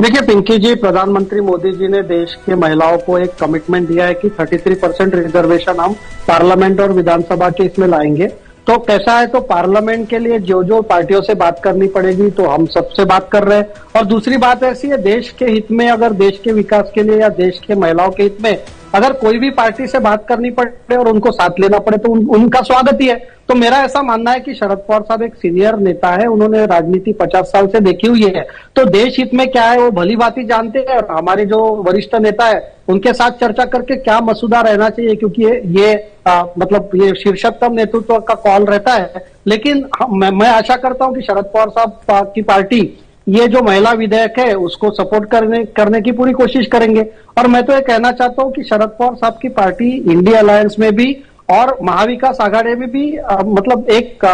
देखिए पिंकी जी, प्रधानमंत्री मोदी जी ने देश की महिलाओं को एक कमिटमेंट दिया है कि 33% रिजर्वेशन हम पार्लियामेंट और विधानसभा के इसमें लाएंगे। तो कैसा है, तो पार्लियामेंट के लिए जो जो पार्टियों से बात करनी पड़ेगी तो हम सबसे बात कर रहे हैं। और दूसरी बात ऐसी है, देश के हित में, अगर देश के विकास के लिए या देश के महिलाओं के हित में अगर कोई भी पार्टी से बात करनी पड़े और उनको साथ लेना पड़े तो उनका स्वागत ही है। तो मेरा ऐसा मानना है कि शरद पवार साहब एक सीनियर नेता है, उन्होंने राजनीति 50 साल से देखी हुई है, तो देश हित में क्या है वो भली भांति जानते हैं। और हमारे जो वरिष्ठ नेता है उनके साथ चर्चा करके क्या मसूदा रहना चाहिए, क्योंकि ये मतलब ये शीर्षकतम नेतृत्व का कॉल रहता है। लेकिन मैं आशा करता हूं कि शरद पवार साहब की पार्टी ये जो महिला विधेयक है उसको सपोर्ट करने की पूरी कोशिश करेंगे। और मैं तो ये कहना चाहता हूं कि शरद पवार साहब की पार्टी इंडिया अलायंस में भी और महाविकास आघाड़ी में भी मतलब एक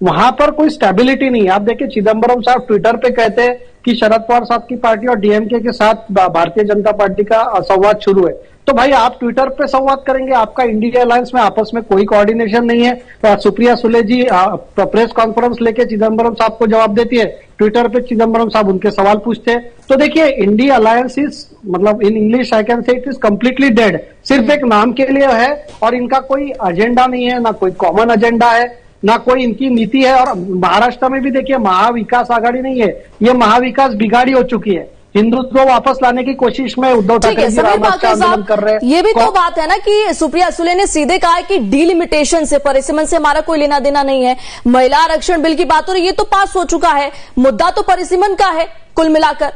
वहां पर कोई स्टेबिलिटी नहीं है। आप देखिए, चिदम्बरम साहब ट्विटर पे कहते हैं कि शरद पवार साहब की पार्टी और डीएमके के साथ भारतीय जनता पार्टी का संवाद शुरू है। तो भाई आप ट्विटर पे संवाद करेंगे, आपका इंडिया अलायंस में आपस में कोई कोऑर्डिनेशन नहीं है। तो सुप्रिया सुले जी प्रेस कॉन्फ्रेंस लेके चिदम्बरम साहब को जवाब देती है, ट्विटर पे चिदम्बरम साहब उनके सवाल पूछते हैं। तो देखिए, इंडिया अलायंस इज मतलब in English I can say it is completely dead. सिर्फ एक नाम के लिए है और इनका कोई एजेंडा नहीं है, ना कोई कॉमन एजेंडा है, ना कोई इनकी नीति है। और महाराष्ट्र में भी देखिए, महाविकास आघाड़ी नहीं है, ये महाविकास बिगाड़ी हो चुकी है। हिंदुत्व वापस लाने की कोशिश में उद्धव ठाकरे जी आंदोलन कर रहे हैं। ये भी तो बात है ना कि सुप्रिया सुले ने सीधे कहा है कि डीलिमिटेशन से, परिसीमन से हमारा कोई लेना देना नहीं है। महिला आरक्षण बिल की बात हो रही है, ये तो पास हो चुका है, मुद्दा तो परिसीमन का है कुल मिलाकर।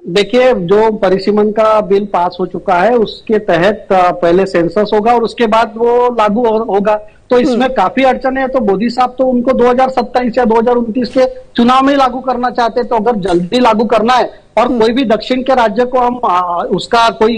देखिए, जो परिसीमन का बिल पास हो चुका है उसके तहत पहले सेंसस होगा और उसके बाद वो लागू होगा। तो इसमें काफी अड़चने हैं। तो मोदी साहब तो उनको 2027 या 2029 के चुनाव में लागू करना चाहते हैं। तो अगर जल्दी लागू करना है और कोई भी दक्षिण के राज्य को हम उसका कोई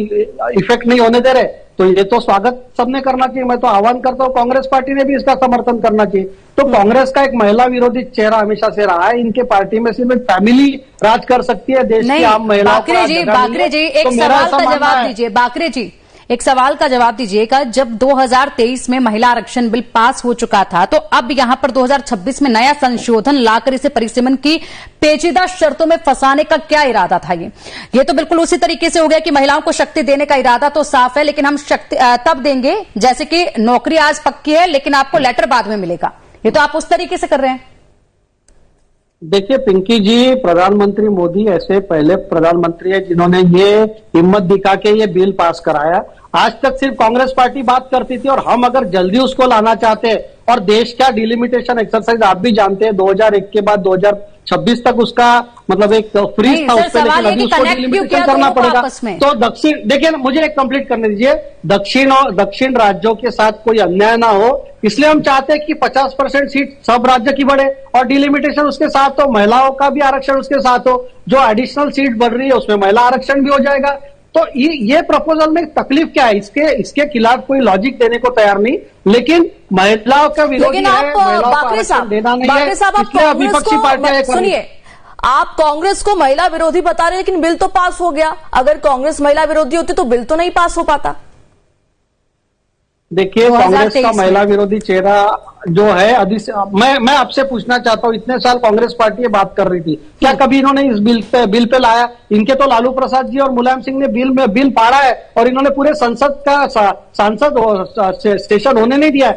इफेक्ट नहीं होने दे रहे, तो ये तो स्वागत सबने करना चाहिए। मैं तो आह्वान करता हूँ, कांग्रेस पार्टी ने भी इसका समर्थन करना चाहिए। तो कांग्रेस का एक महिला विरोधी चेहरा हमेशा से रहा है। इनके पार्टी में सिर्फ फैमिली राज कर सकती है, देश की आम महिलाओं को। बाकरे जी एक सवाल का जवाब दीजिए। बाकरे जी एक सवाल का जवाब दीजिएगा। जब 2023 में महिला आरक्षण बिल पास हो चुका था, तो अब यहां पर 2026 में नया संशोधन लाकर इसे परिसीमन की पेचीदा शर्तों में फंसाने का क्या इरादा था? ये तो बिल्कुल उसी तरीके से हो गया कि महिलाओं को शक्ति देने का इरादा तो साफ है, लेकिन हम शक्ति तब देंगे जैसे कि नौकरी आज पक्की है लेकिन आपको लेटर बाद में मिलेगा। ये तो आप उस तरीके से कर रहे हैं। देखिए पिंकी जी, प्रधानमंत्री मोदी ऐसे पहले प्रधानमंत्री है जिन्होंने ये हिम्मत दिखा के ये बिल पास कराया। आज तक सिर्फ कांग्रेस पार्टी बात करती थी और हम अगर जल्दी उसको लाना चाहते हैं, और देश का डिलिमिटेशन एक्सरसाइज आप भी जानते हैं 2001 के बाद 2026 तक उसका मतलब एक फ्रीज था उस पर, लेकिन अभी उसको डिलिमिटेशन करना पड़ेगा। तो दक्षिण, देखिए मुझे एक कंप्लीट करने दीजिए। दक्षिण राज्यों के साथ कोई अन्याय ना हो, इसलिए हम चाहते हैं कि 50% सीट सब राज्य की बढ़े और डिलिमिटेशन उसके साथ हो, महिलाओं का भी आरक्षण उसके साथ हो। जो एडिशनल सीट बढ़ रही है उसमें महिला आरक्षण भी हो जाएगा। तो ये प्रपोजल में तकलीफ क्या है? इसके खिलाफ कोई लॉजिक देने को तैयार नहीं, लेकिन महिलाओं का विरोधी है, महिलाओं को आरक्षण देना नहीं है, इसलिए विपक्षी पार्टियां सुनिए, आप कांग्रेस को महिला विरोधी बता रहे हैं, लेकिन बिल तो पास हो गया। अगर कांग्रेस महिला विरोधी होती तो बिल तो नहीं पास हो पाता। देखिए, कांग्रेस का महिला विरोधी चेहरा जो है, मैं आपसे पूछना चाहता हूं, इतने साल कांग्रेस पार्टी बात कर रही थी, क्या कभी इन्होंने इस बिल पे लाया? इनके तो लालू प्रसाद जी और मुलायम सिंह ने बिल पाड़ा है और इन्होंने पूरे संसद का सांसद स्टेशन होने नहीं दिया है।